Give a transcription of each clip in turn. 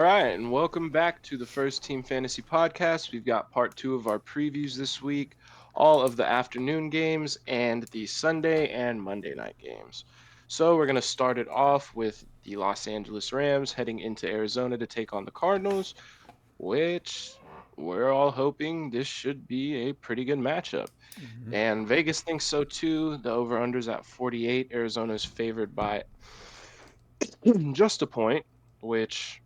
All right, and welcome back to the First Team Fantasy Podcast. We've got part two of our previews this week, all of the afternoon games and the Sunday and Monday night games. So we're going to start it off with the Los Angeles Rams heading into Arizona to take on the Cardinals, which we're all hoping this should be a pretty good matchup. Mhm. And Vegas thinks so too. The over-under's at 48. Arizona's favored by just a point, which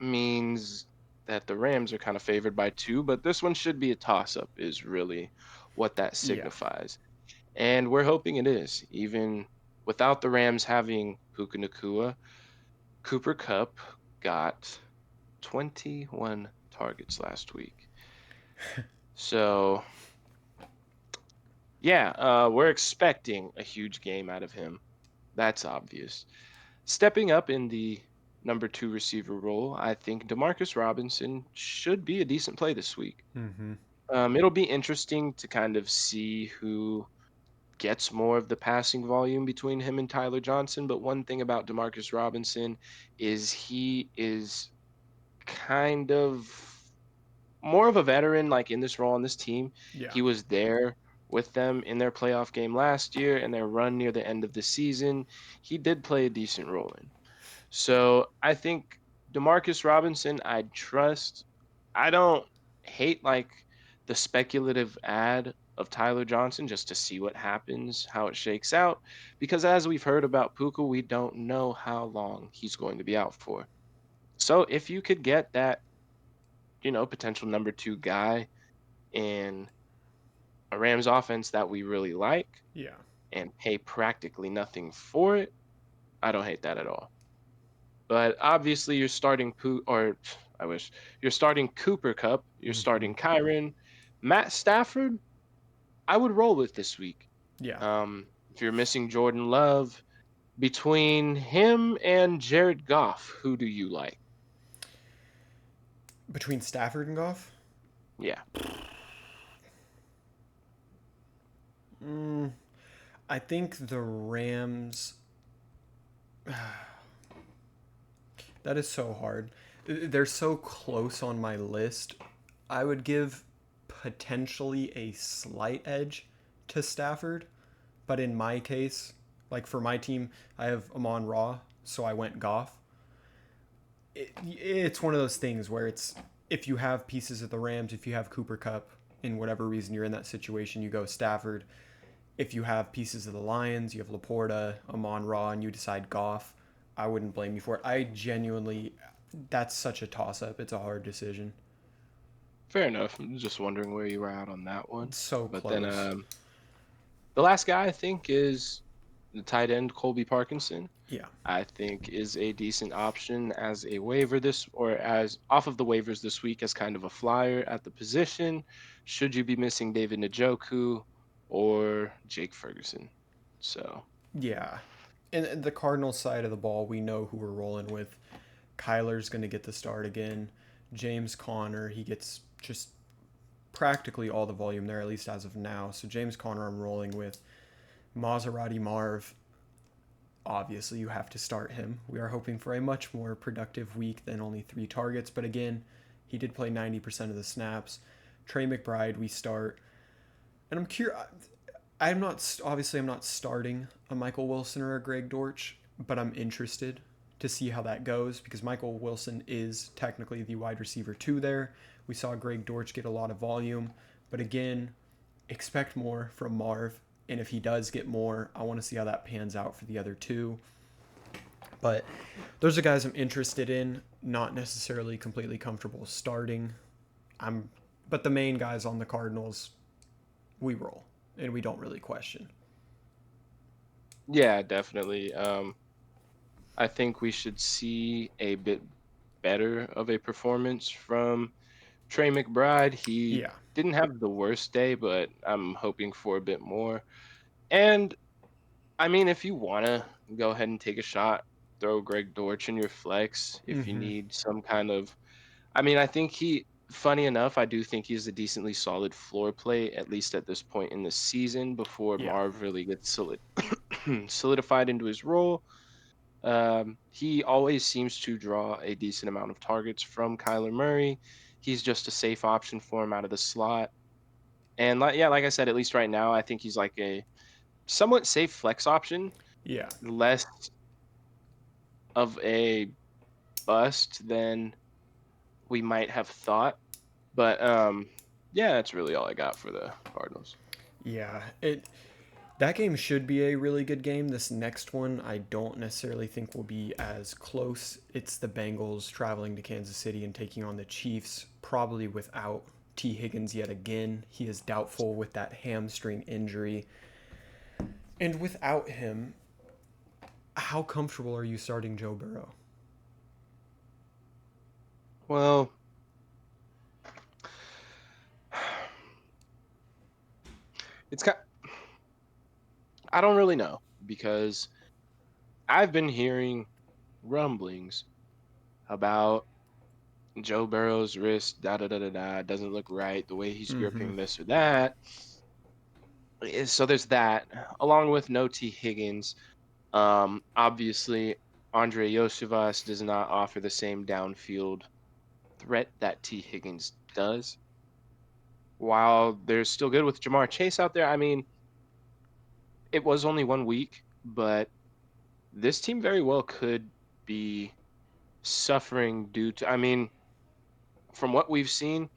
means that the Rams are kind of favored by two, but this one should be a toss up, is really what that Yeah. signifies. And we're hoping it is. Even without the Rams having Puka Nakua, Cooper Cup got 21 targets last week. So, yeah, we're expecting a huge game out of him. That's obvious. Stepping up in the number two receiver role, I think Demarcus Robinson should be a decent play this week. Mhm. It'll be interesting to kind of see who gets more of the passing volume between him and Tyler Johnson. But one thing about Demarcus Robinson is he is kind of more of a veteran, like in this role on this team. Yeah. He was there with them in their playoff game last year and their run near the end of the season. He did play a decent role in. So I think Demarcus Robinson, I trust. I don't hate like the speculative ad of Tyler Johnson just to see what happens, how it shakes out. Because as we've heard about Puka, we don't know how long he's going to be out for. So if you could get that, potential number two guy in a Rams offense that we really like Yeah. and pay practically nothing for it, I don't hate that at all. But obviously, you're starting or I wish you're starting Cooper Cup, you're Mhm. starting Kyron, Matt Stafford. I would roll with this week. Yeah. If you're missing Jordan Love, between him and Jared Goff, who do you like? Between Stafford and Goff, Yeah, mm, I think the Rams. That is so hard. They're so close on my list. I would give potentially a slight edge to Stafford, but in my case, like for my team, I have Amon Ra, so I went Goff. It's one of those things where it's if you have pieces of the Rams, if you have Cooper Cup, in whatever reason you're in that situation, you go Stafford. If you have pieces of the Lions, you have Laporta, Amon Ra, and you decide Goff, I wouldn't blame you for it. I genuinely, that's such a toss up. It's a hard decision. fair enough. I'm just wondering where you were at on that one. It's so But then close. the last guy I think is the tight end Colby Parkinson. Yeah. I think is a decent option as a waiver this or as off of the waivers this week as kind of a flyer at the position. Should you be missing David Njoku or Jake Ferguson? So Yeah. And the Cardinals side of the ball, we know who we're rolling with. Kyler's going to get the start again. James Conner, he gets just practically all the volume there, at least as of now. So James Conner, I'm rolling with. Maserati Marv, obviously you have to start him. We are hoping for a much more productive week than only 3 targets, but again, he did play 90% of the snaps. Trey McBride, we start. And I'm curious. I'm not obviously I'm not starting a Michael Wilson or a Greg Dortch, but I'm interested to see how that goes because Michael Wilson is technically the wide receiver two there. We saw Greg Dortch get a lot of volume, but again, expect more from Marv. And if he does get more, I want to see how that pans out for the other two. But those are guys I'm interested in, not necessarily completely comfortable starting. I'm but the main guys on the Cardinals, we roll and we don't really question. yeah, definitely. I think we should see a bit better of a performance from Trey McBride. He Yeah. didn't have the worst day, but I'm hoping for a bit more. And I mean, if you want to go ahead and take a shot, throw Greg Dortch in your flex if you Mm-hmm. need some kind of. I mean, I think funny enough, I do think he's a decently solid floor play, at least at this point in the season, before Yeah. Marv really gets solidified into his role. He always seems to draw a decent amount of targets from Kyler Murray. He's just a safe option for him out of the slot. And like, yeah, like I said, at least right now, I think he's like a somewhat safe flex option, Yeah. less of a bust than we might have thought. But yeah, that's really all I got for the Cardinals. Yeah. That game should be a really good game. This next one, I don't necessarily think will be as close. It's the Bengals traveling to Kansas City and taking on the Chiefs, probably without T. Higgins yet again. He is doubtful with that hamstring injury. And without him, how comfortable are you starting Joe Burrow? Well, it's kind. I don't really know because I've been hearing rumblings about Joe Burrow's wrist, da da da da da, doesn't look right, the way he's Mm-hmm. gripping this or that. So there's that, along with no T. Higgins. Obviously, Andre Yosivas does not offer the same downfield threat that T. Higgins does. While they're still good with Jamar Chase out there, I mean, it was only 1 week, but this team very well could be suffering due to, I mean, from what we've seen,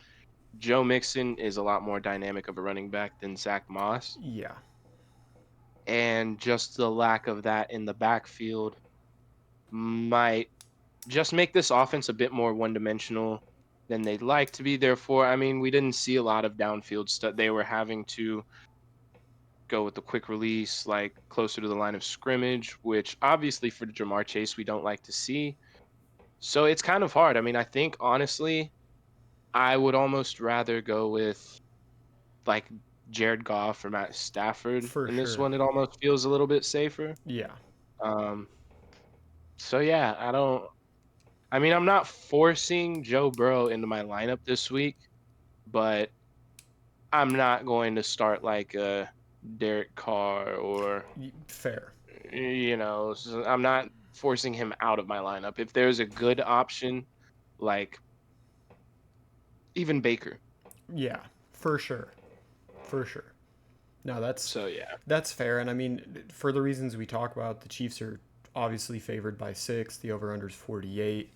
Joe Mixon is a lot more dynamic of a running back than Zach Moss. Yeah. And just the lack of that in the backfield might just make this offense a bit more one dimensional than they'd like to be. Therefore, I mean, we didn't see a lot of downfield stuff. They were having to go with the quick release, like closer to the line of scrimmage, which obviously for Jamar Chase, we don't like to see. So it's kind of hard. I mean, I think honestly, I would almost rather go with like Jared Goff or Matt Stafford For in this sure. one. It almost feels a little bit safer. Yeah. Um, so yeah, I don't. I mean, I'm not forcing Joe Burrow into my lineup this week, but I'm not going to start like a Derek Carr or Fair. I'm not forcing him out of my lineup. If there's a good option, like even Baker. Yeah. For sure. For sure. No, So yeah. that's fair. And I mean, for the reasons we talk about, the Chiefs are obviously favored by 6. The over under is 48.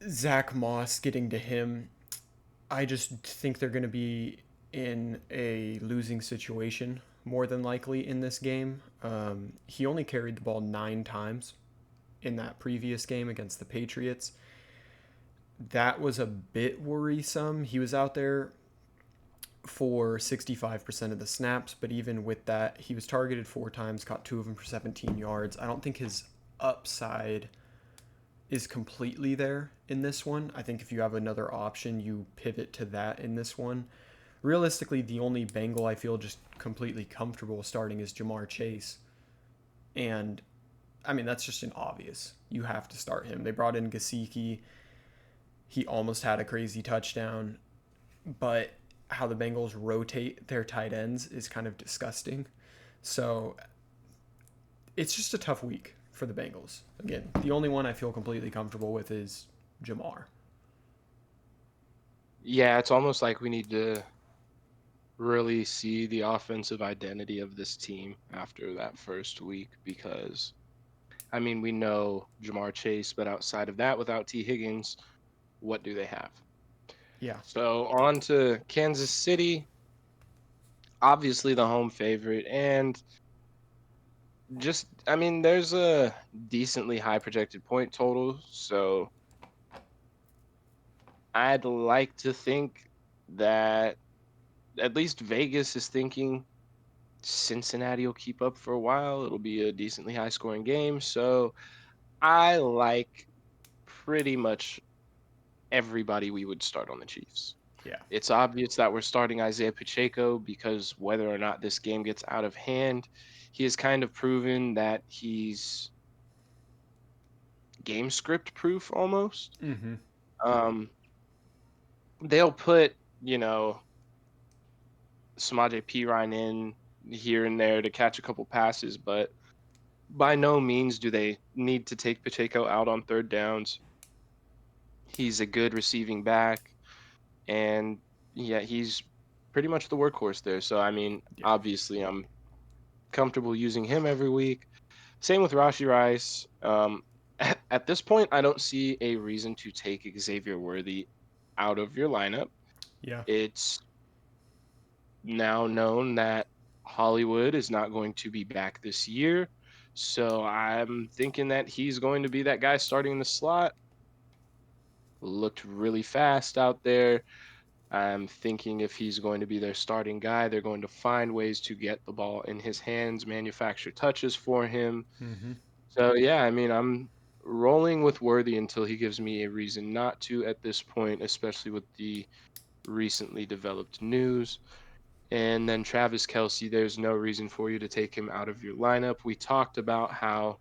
Zach Moss getting to him, I just think they're going to be in a losing situation more than likely in this game. He only carried the ball 9 times in that previous game against the Patriots. That was a bit worrisome. He was out there for 65% of the snaps, but even with that, he was targeted 4 times, caught 2 of them for 17 yards. I don't think his upside is completely there in this one. I think if you have another option, you pivot to that in this one. Realistically, the only Bengal I feel just completely comfortable starting is Jamar Chase. And I mean, that's just an obvious. You have to start him. They brought in Gasicki. He almost had a crazy touchdown, but how the Bengals rotate their tight ends is kind of disgusting. So it's just a tough week for the Bengals. Again, the only one I feel completely comfortable with is Jamar. Yeah, it's almost like we need to really see the offensive identity of this team after that first week because I mean, we know Jamar Chase, but outside of that, without T. Higgins, what do they have? Yeah. So on to Kansas City, obviously the home favorite, and just I mean, there's a decently high projected point total, so I'd like to think that at least Vegas is thinking Cincinnati will keep up for a while. It'll be a decently high scoring game, so I like pretty much everybody we would start on the Chiefs. Yeah. It's obvious that we're starting Isaiah Pacheco because whether or not this game gets out of hand, he has kind of proven that he's game script proof almost. Mm-hmm. Um, they'll put, you know, Samaje Perine in here and there to catch a couple passes, but by no means do they need to take Pacheco out on third downs. He's a good receiving back, and yeah, he's pretty much the workhorse there. So I mean, Yeah. obviously, I'm comfortable using him every week. Same with Rashi Rice. At this point, I don't see a reason to take Xavier Worthy out of your lineup. Yeah. It's now known that Hollywood is not going to be back this year. So I'm thinking that he's going to be that guy starting in the slot. Looked really fast out there. I'm thinking if he's going to be their starting guy, they're going to find ways to get the ball in his hands, manufacture touches for him. Mm-hmm. So yeah, I mean, I'm rolling with Worthy until he gives me a reason not to at this point, especially with the recently developed news. And then Travis Kelsey, there's no reason for you to take him out of your lineup. We talked about how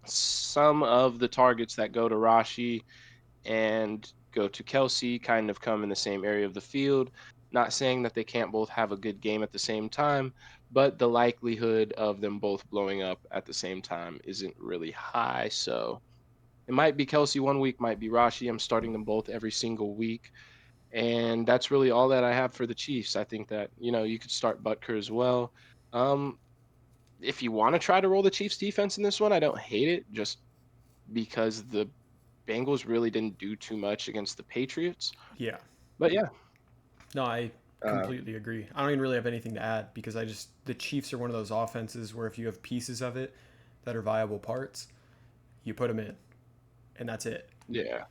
some of the targets that go to Rashi and go to Kelsey kind of come in the same area of the field. Not saying that they can't both have a good game at the same time, but the likelihood of them both blowing up at the same time isn't really high. So it might be Kelsey one week, might be Rashi. I'm starting them both every single week. And that's really all that I have for the Chiefs. I think that, you could start Butker as well. Um, if you want to try to roll the Chiefs defense in this one, I don't hate it just because the Bengals really didn't do too much against the Patriots. Yeah. But yeah, No, I uh, completely agree. I don't even really have anything to add because the Chiefs are one of those offenses where if you have pieces of it that are viable parts, you put them in, and that's it. yeah.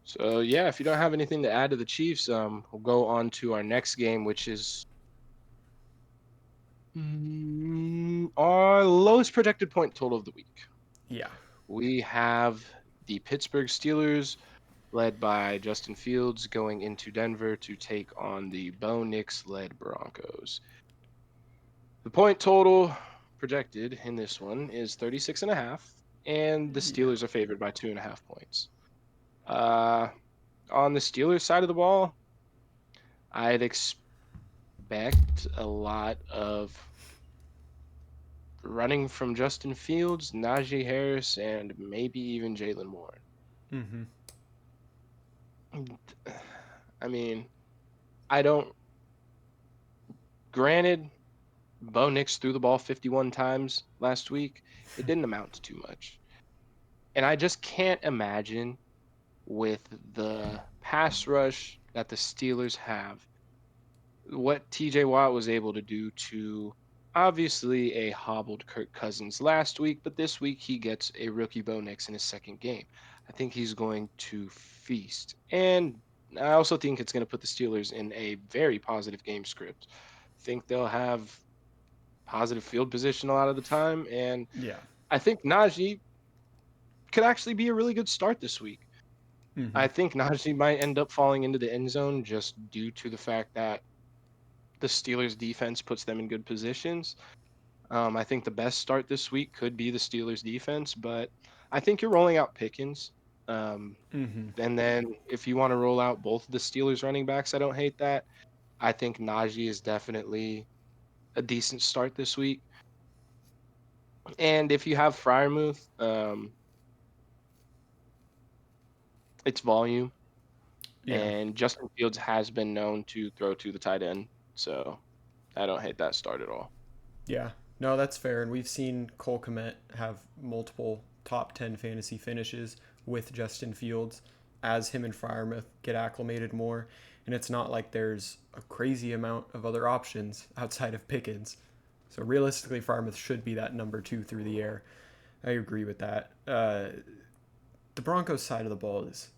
So yeah, if you don't have anything to add to the Chiefs, we'll go on to our next game, which is our lowest projected point total of the week. Yeah. We have the Pittsburgh Steelers, led by Justin Fields, going into Denver to take on the Bo Nix led Broncos. The point total projected in this one is 36.5, and the Yeah. Steelers are favored by 2.5 points. Uh, on the Steelers side of the ball, I'd expect a lot of running from Justin Fields, Najee Harris, and maybe even Jalen Warren. Mm-hmm. I mean, I don't. Granted, Bo Nix threw the ball 51 times last week. It didn't amount to too much. And I just can't imagine with the pass rush that the Steelers have what TJ Watt was able to do to obviously a hobbled Kirk Cousins last week, but this week he gets a rookie Bo Nix in his second game. I think he's going to feast. And I also think it's going to put the Steelers in a very positive game script. I think they'll have positive field position a lot of the time. And Yeah. I think Najee could actually be a really good start this week. Mm-hmm. I think Najee might end up falling into the end zone just due to the fact that the Steelers defense puts them in good positions. I think the best start this week could be the Steelers defense, but I think you're rolling out Pickens. Um, Mm-hmm. and then if you want to roll out both of the Steelers running backs, I don't hate that. I think Najee is definitely a decent start this week. And if you have Fryermuth, it's volume. Yeah. And Justin Fields has been known to throw to the tight end. So I don't hate that start at all. Yeah. No, that's fair. And we've seen Cole Kmet have multiple top 10 fantasy finishes with Justin Fields as him and Fryermuth get acclimated more. And it's not like there's a crazy amount of other options outside of Pickens. So realistically, Fryermuth should be that number two through the air. I agree with that. The Broncos side of the ball is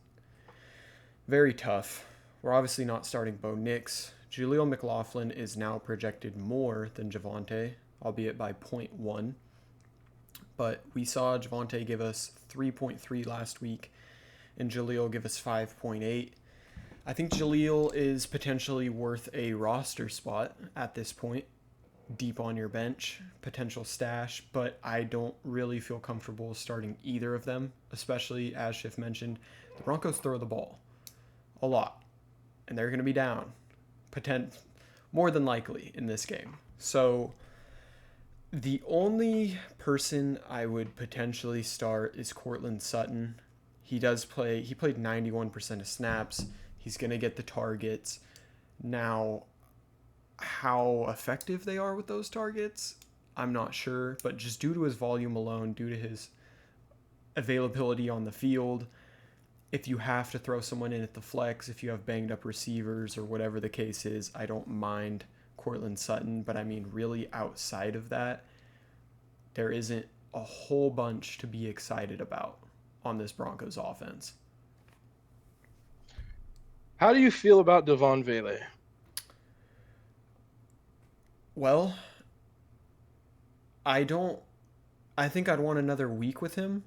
very tough. We're obviously not starting Bo Nix. Jaleel McLaughlin is now projected more than Javonte, albeit by zero point 0.1. But we saw Javonte give us 3.3 last week, and Jaleel give us 5.8. I think Jaleel is potentially worth a roster spot at this point, deep on your bench, potential stash, but I don't really feel comfortable starting either of them, especially as Schiff mentioned, the Broncos throw the ball a lot, and they're going to be down, more than likely in this game. So The only person I would potentially start is Cortland Sutton. He does play. He played 91% of snaps. He's gonna get the targets. Now, how effective they are with those targets, I'm not sure. But just due to his volume alone, due to his availability on the field, if you have to throw someone in at the flex, if you have banged up receivers or whatever the case is, I don't mind Cortland Sutton. But I mean, really, outside of that, there isn't a whole bunch to be excited about on this Broncos offense. How do you feel about Devon Vele? Well, I don't. I think I'd want another week with him.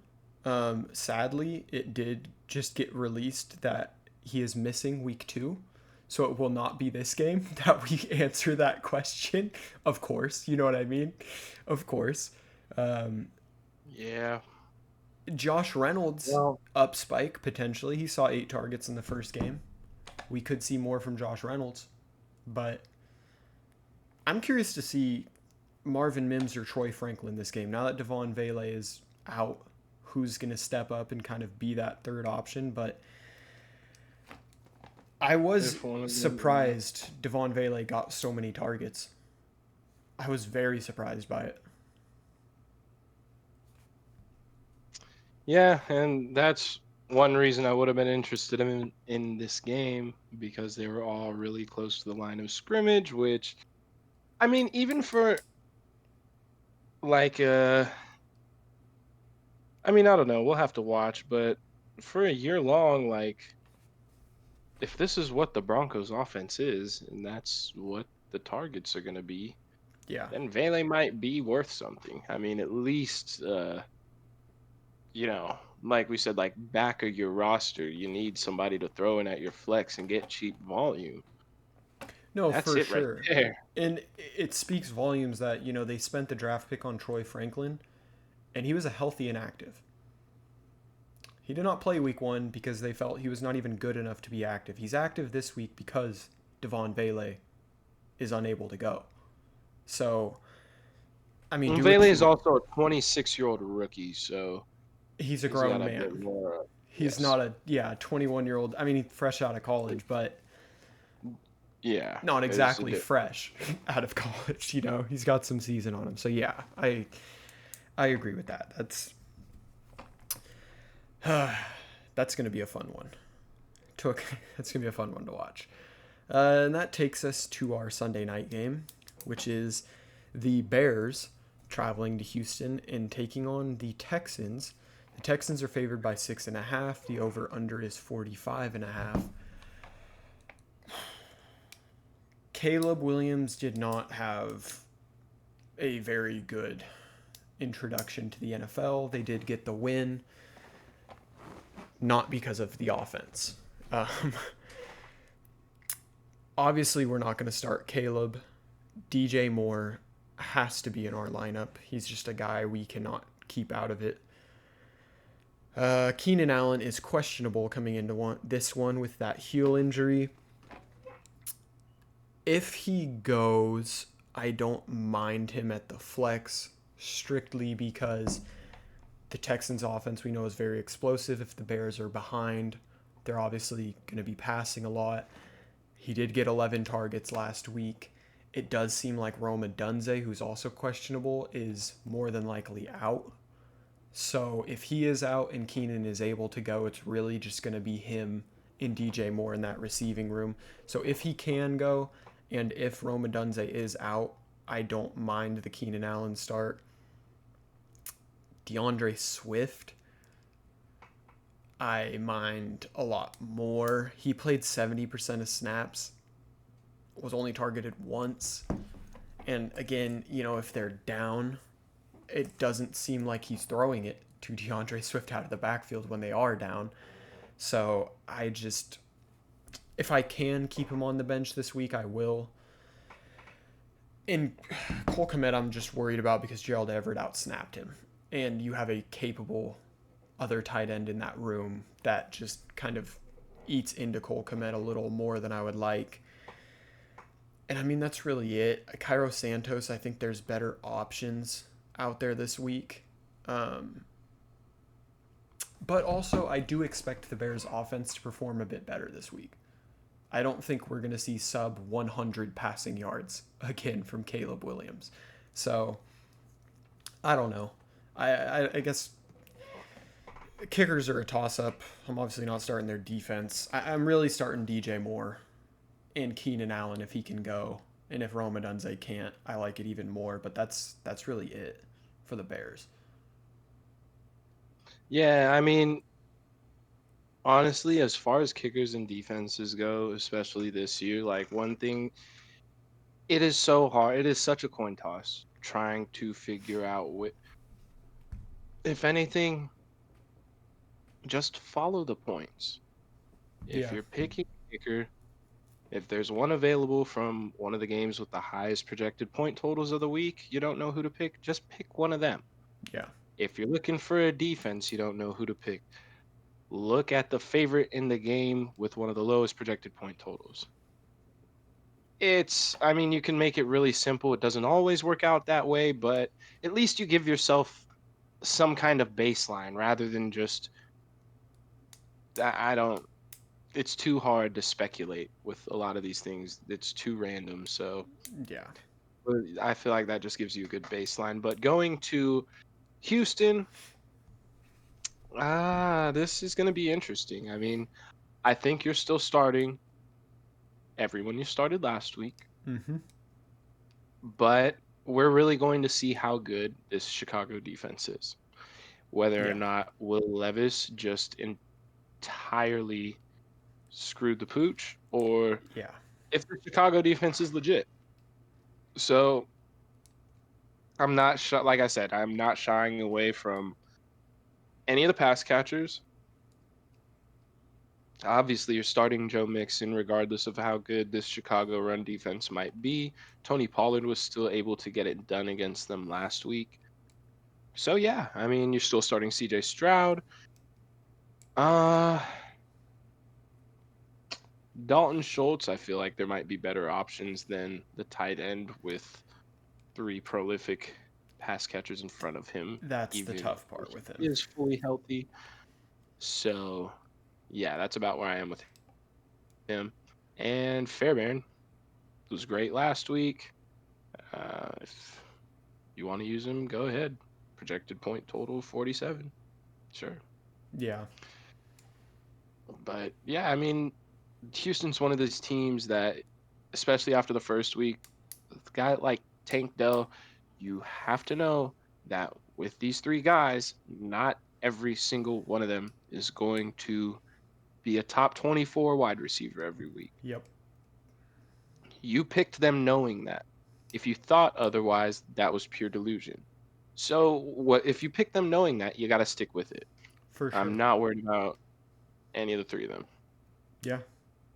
Sadly, it did just get released that he is missing week 2. So it will not be this game that we answer that question. Of course. You know what I mean? Of course. Um, Yeah. Josh Reynolds Well, up spike potentially. He saw 8 targets in the first game. We could see more from Josh Reynolds. But I'm curious to see Marvin Mims or Troy Franklin this game. Now that Devon Vele is out, who's going to step up and kind of be that third option? But I was if one of them, surprised Devon Vele got so many targets. I was very surprised by it. yeah, and that's one reason I would have been interested in this game because they were all really close to the line of scrimmage. Which, I mean, even for like I mean, I don't know. We'll have to watch, but for a year long, like if this is what the Broncos offense is, and that's what the targets are going to be, Yeah. then Vele might be worth something. I mean, at least, like we said, like back of your roster, you need somebody to throw in at your flex and get cheap volume. No, That's for it right sure. there. And it speaks volumes that, they spent the draft pick on Troy Franklin and he was a healthy inactive. He did not play week 1 because they felt he was not even good enough to be active. He's active this week because Devon Vele is unable to go. So, I mean, And do what Vele is you. also a 26-year-old rookie, so He's a he's got grown a bit man. more. He's Yes. not a 21-year-old. I mean, fresh out of college, but Yeah, not there's a exactly difference. fresh out of college. He's got some season on him. So yeah, I agree with that. That's gonna be a fun one. That's gonna be a fun one to watch. And that takes us to our Sunday night game, which is the Bears traveling to Houston and taking on the Texans. The Texans are favored by 6.5. The over under is 45.5. Caleb Williams did not have a very good introduction to the NFL. They did get the win, not because of the offense. Um, Obviously, we're not going to start Caleb. DJ Moore has to be in our lineup. He's just a guy we cannot keep out of it. Keenan Allen is questionable coming into this one with that heel injury. If he goes, I don't mind him at the flex strictly because the Texans offense we know is very explosive. If the Bears are behind, they're obviously going to be passing a lot. He did get 11 targets last week. It does seem like Roma Dunze, who's also questionable, is more than likely out. So if he is out and Keenan is able to go, it's really just going to be him and DJ Moore in that receiving room. So if he can go, and if Roma Dunze is out, I don't mind the Keenan Allen start. DeAndre Swift, I mind a lot more. He played 70% of snaps, was only targeted once. And again, if they're down, it doesn't seem like he's throwing it to DeAndre Swift out of the backfield when they are down. So if I can keep him on the bench this week, I will. In Cole Kmet, I'm just worried about because Gerald Everett outsnapped him. And you have a capable other tight end in that room that just kind of eats into Cole Kmet a little more than I would like. And I mean, that's really it. Cairo Santos, I think there's better options out there this week. Um, but also, I do expect the Bears' offense to perform a bit better this week. I don't think we're going to see sub 100 passing yards again from Caleb Williams. So, I don't know. I guess kickers are a toss up. I'm obviously not starting their defense. I'm really starting DJ Moore and Keenan Allen if he can go. And if Roma Dunze can't, I like it even more. But that's really it for the Bears. Yeah, I mean, honestly, as far as kickers and defenses go, especially this year, like one thing, it is so hard. It is such a coin toss trying to figure out what, if anything, just follow the points. If Yeah, you're picking a kicker, if there's one available from one of the games with the highest projected point totals of the week, you don't know who to pick, just pick one of them. yeah, If you're looking for a defense, you don't know who to pick. Look at the favorite in the game with one of the lowest projected point totals. I mean, you can make it really simple. It doesn't always work out that way, but at least you give yourself some kind of baseline rather than just, I don't, it's too hard to speculate with a lot of these things. It's too random. So yeah, I feel like that just gives you a good baseline. But going to Houston, this is going to be interesting. I mean, I think you're still starting everyone you started last week, mm-hmm, but we're really going to see how good this Chicago defense is. Whether or yeah, not Will Levis just entirely screwed the pooch, or yeah. if the Chicago defense is legit. So I'm not like I said, I'm not shying away from any of the pass catchers. Obviously, you're starting Joe Mixon, regardless of how good this Chicago run defense might be. Tony Pollard was still able to get it done against them last week. So yeah, I mean, you're still starting CJ Stroud. Uh Dalton Schultz, I feel like there might be better options than the tight end with three prolific pass catchers in front of him, That's the even tough if part with he him. is fully healthy. So yeah, that's about where I am with him. And Fairbairn was great last week. If you want to use him, go ahead. Projected point total 47. Sure. Yeah, But yeah, I mean, Houston's one of those teams that, especially after the first week, a guy like Tank Dell, you have to know that with these three guys, not every single one of them is going to be a top 24 wide receiver every week. yep, You picked them knowing that. If you thought otherwise, that was pure delusion. So what if you pick them knowing that, you got to stick with it. for I'm sure. not worried about any of the three of them. Yeah.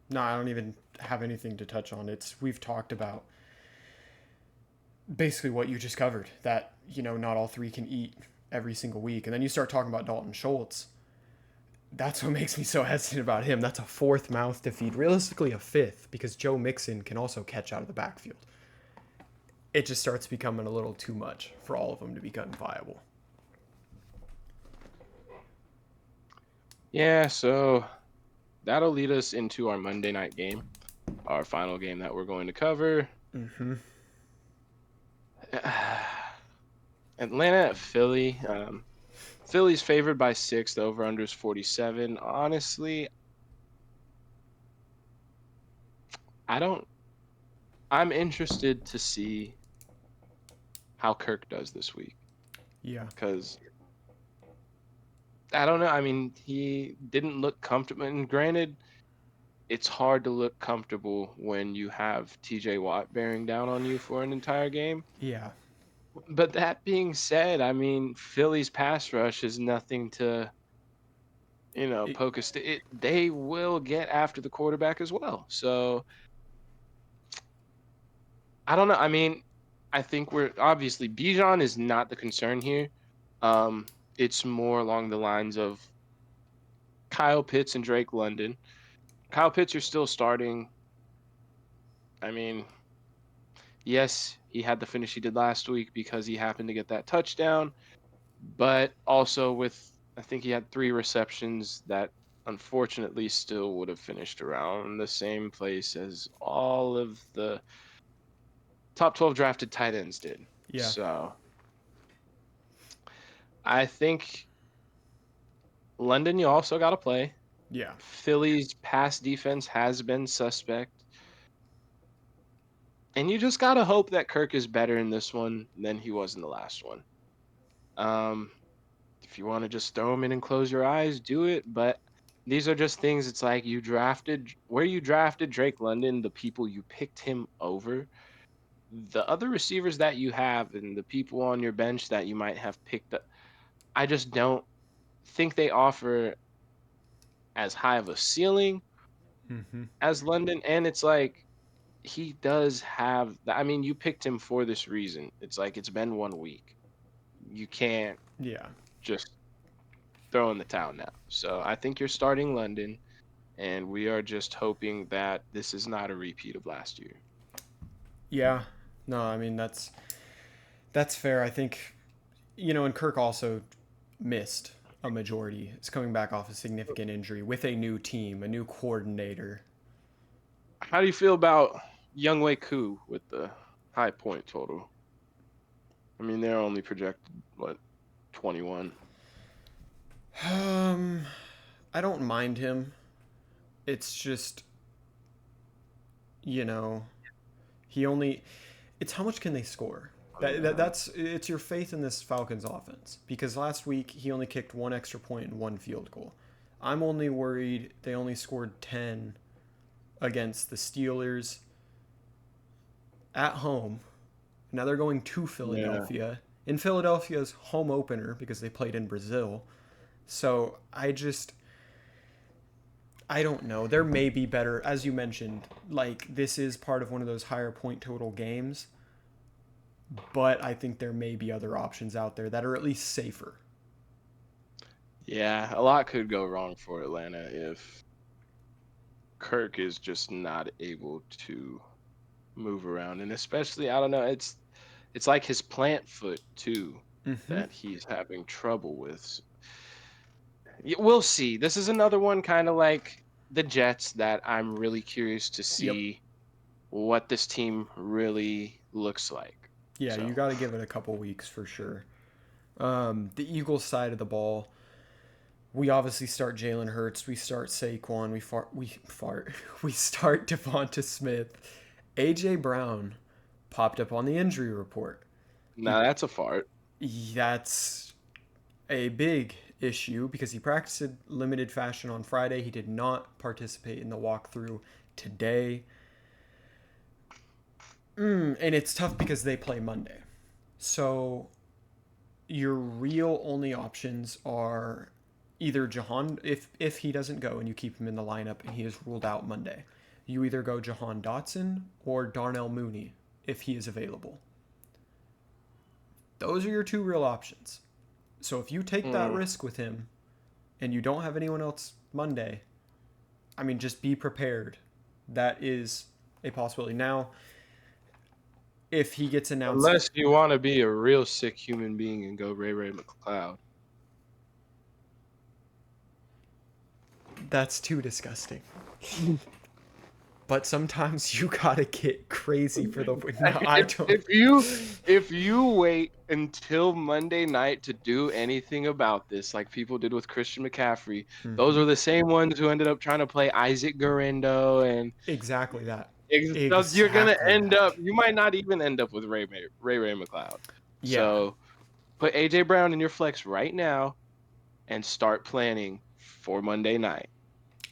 No, I don't even have anything to touch on. We've talked about basically what you just covered. That not all three can eat every single week, and then you start talking about Dalton Schultz. That's what makes me so hesitant about him. That's a fourth mouth to feed, realistically a fifth, because Joe Mixon can also catch out of the backfield. It just starts becoming a little too much for all of them to become viable. Yeah, so that'll lead us into our Monday night game, our final game that we're going to cover. Mm-hmm. Atlanta at Philly. Philly's favored by 6. The over/under is 47. Honestly, I don't. I'm interested to see how Kirk does this week Yeah. because I don't know. I mean, he didn't look comfortable. And granted, it's hard to look comfortable when you have TJ Watt bearing down on you for an entire game. Yeah. But that being said, I mean, Philly's pass rush is nothing to, It, poke a stick. They will get after the quarterback as well. So I don't know. I mean, I think we're obviously Bijan is not the concern here. Um, it's more along the lines of Kyle Pitts and Drake London. Kyle Pitts are still starting. I mean, Yes, he had the finish he did last week because he happened to get that touchdown, but also with I think he had 3 receptions that unfortunately still would have finished around the same place as all of the top 12 drafted tight ends did. Yeah. So, I think London you also gotta play. Yeah. Philly's pass defense has been suspect, and you just gotta hope that Kirk is better in this one than he was in the last one. Um, if you wanna just throw him in and close your eyes, do it, but these are just things it's like you drafted Drake London, the people you picked him over, the other receivers that you have and the people on your bench that you might have picked up, I just don't think they offer as high of a ceiling Mm-hmm. as London, and it's like he does have I mean, you picked him for this reason. It's like it's been 1 week. You can't Yeah. just throw in the towel now. So I think you're starting London, and we are just hoping that this is not a repeat of last year. Yeah. No, I mean that's fair. I think and Kirk also missed a majority. He's coming back off a significant injury with a new team, a new coordinator. How do you feel about Young Wei Koo with the high point total? I mean, they're only projected what 21. Um, I don't mind him. It's just, you know, he only it's how much can they score? That's it's your faith in this Falcons offense because last week he only kicked one extra point and one field goal. I'm only worried they only scored 10 against the Steelers at home. Now they're going to Yeah. Philadelphia. In Philadelphia's home opener because they played in Brazil. So I don't know. There may be better, as you mentioned, like this is part of one of those higher point total games, but I think there may be other options out there that are at least safer. Yeah, a lot could go wrong for Atlanta if Kirk is just not able to move around, and especially I don't know, it's like his plant foot too Mm-hmm. that he's having trouble with. We'll see. This is another one kind of like the Jets that I'm really curious to Yep. see what this team really looks like. Yeah, you So, got to give it a couple weeks for sure. The Eagles side of the ball, we obviously start Jalen Hurts, we start Saquon, we start Devonta Smith. AJ Brown popped up on the injury report. He now that's a fart. That's a big issue because he practiced in limited fashion on Friday. He did not participate in the walkthrough today. And it's tough because they play Monday. So your real only options are either Jahan, if he doesn't go and you keep him in the lineup and he is ruled out Monday, you either go Jahan Dotson or Darnell Mooney if he is available. Those are your two real options. So if you take that Mm. risk with him and you don't have anyone else Monday, I mean, just be prepared. That is a possibility. Now, if he gets announced, Unless you want to be a real sick human being and go Ray McCloud. that's too disgusting. But sometimes you gotta get crazy for the win. No, I if don't. if you if you wait until Monday night to do anything about this, like people did with Christian McCaffrey, those Mm-hmm. are the same ones who ended up trying to play Isaac Guerrero and Exactly that. you're gonna Exactly end that. up. You might not even end up with Ray McCloud. Yeah. So put AJ Brown in your flex right now and start planning for Monday night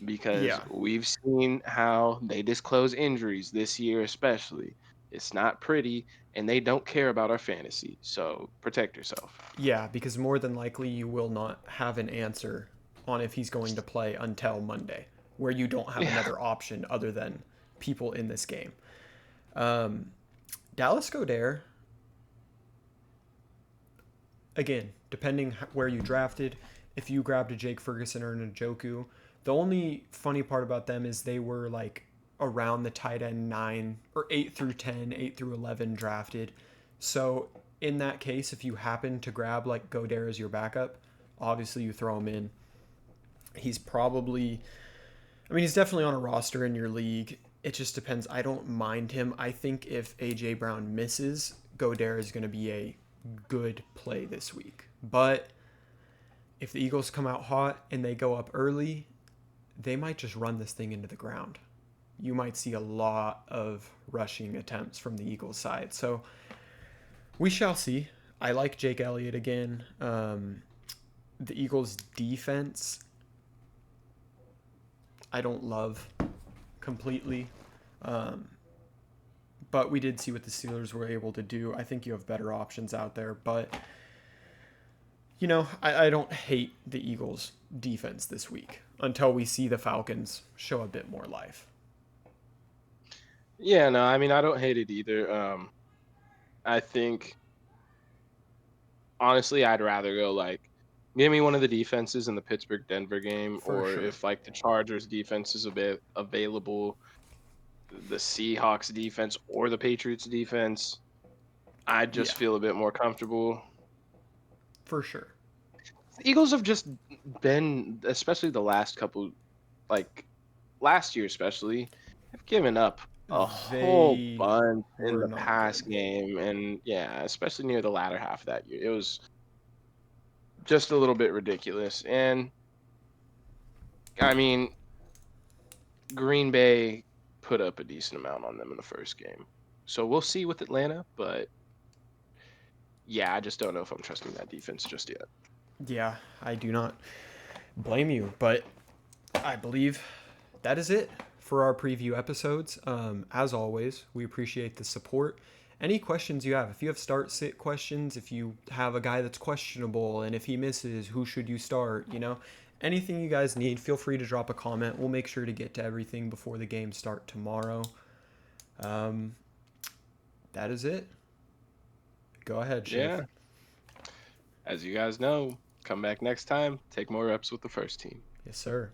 because Yeah. we've seen how they disclose injuries this year, especially. It's not pretty, and they don't care about our fantasy. So protect yourself. Yeah, because more than likely you will not have an answer on if he's going to play until Monday, where you don't have Yeah. another option other than people in this game. Um, Dallas Goddard, again, depending where you drafted, if you grabbed a Jake Ferguson or an Njoku, the only funny part about them is they were like around the tight end 9 or 8 through 10, 8 through 11 drafted. So in that case, if you happen to grab like Goddard as your backup, obviously you throw him in. He's probably, I mean, he's definitely on a roster in your league. It just depends. I don't mind him. I think if A.J. Brown misses, Goddard is going to be a good play this week. But if the Eagles come out hot and they go up early, they might just run this thing into the ground. You might see a lot of rushing attempts from the Eagles side. So we shall see. I like Jake Elliott again. The Eagles defense, I don't love completely. But we did see what the Steelers were able to do. I think you have better options out there. But, I don't hate the Eagles' defense this week until we see the Falcons show a bit more life. Yeah, no, I mean, I don't hate it either. I think honestly, I'd rather go like give me one of the defenses in the Pittsburgh Denver game, For or sure. if like the Chargers defense is a bit available, the Seahawks defense or the Patriots defense, I just Yeah, feel a bit more comfortable. for sure. The Eagles have just been, especially the last couple, like last year especially, have given up a whole They bunch in were the not pass good. game, and yeah, especially near the latter half of that year, it was just a little bit ridiculous. And I mean, Green Bay put up a decent amount on them in the first game, so we'll see with Atlanta. But yeah, I just don't know if I'm trusting that defense just yet. Yeah, I do not blame you, but I believe that is it for our preview episodes. As always, we appreciate the support. Any questions you have, if you have start sit questions, if you have a guy that's questionable and if he misses, who should you start? Anything you guys need, feel free to drop a comment. We'll make sure to get to everything before the game start tomorrow. Um, that is it. Go ahead, Shiv. Yeah, as you guys know, come back next time, take more reps with the first team. Yes, sir.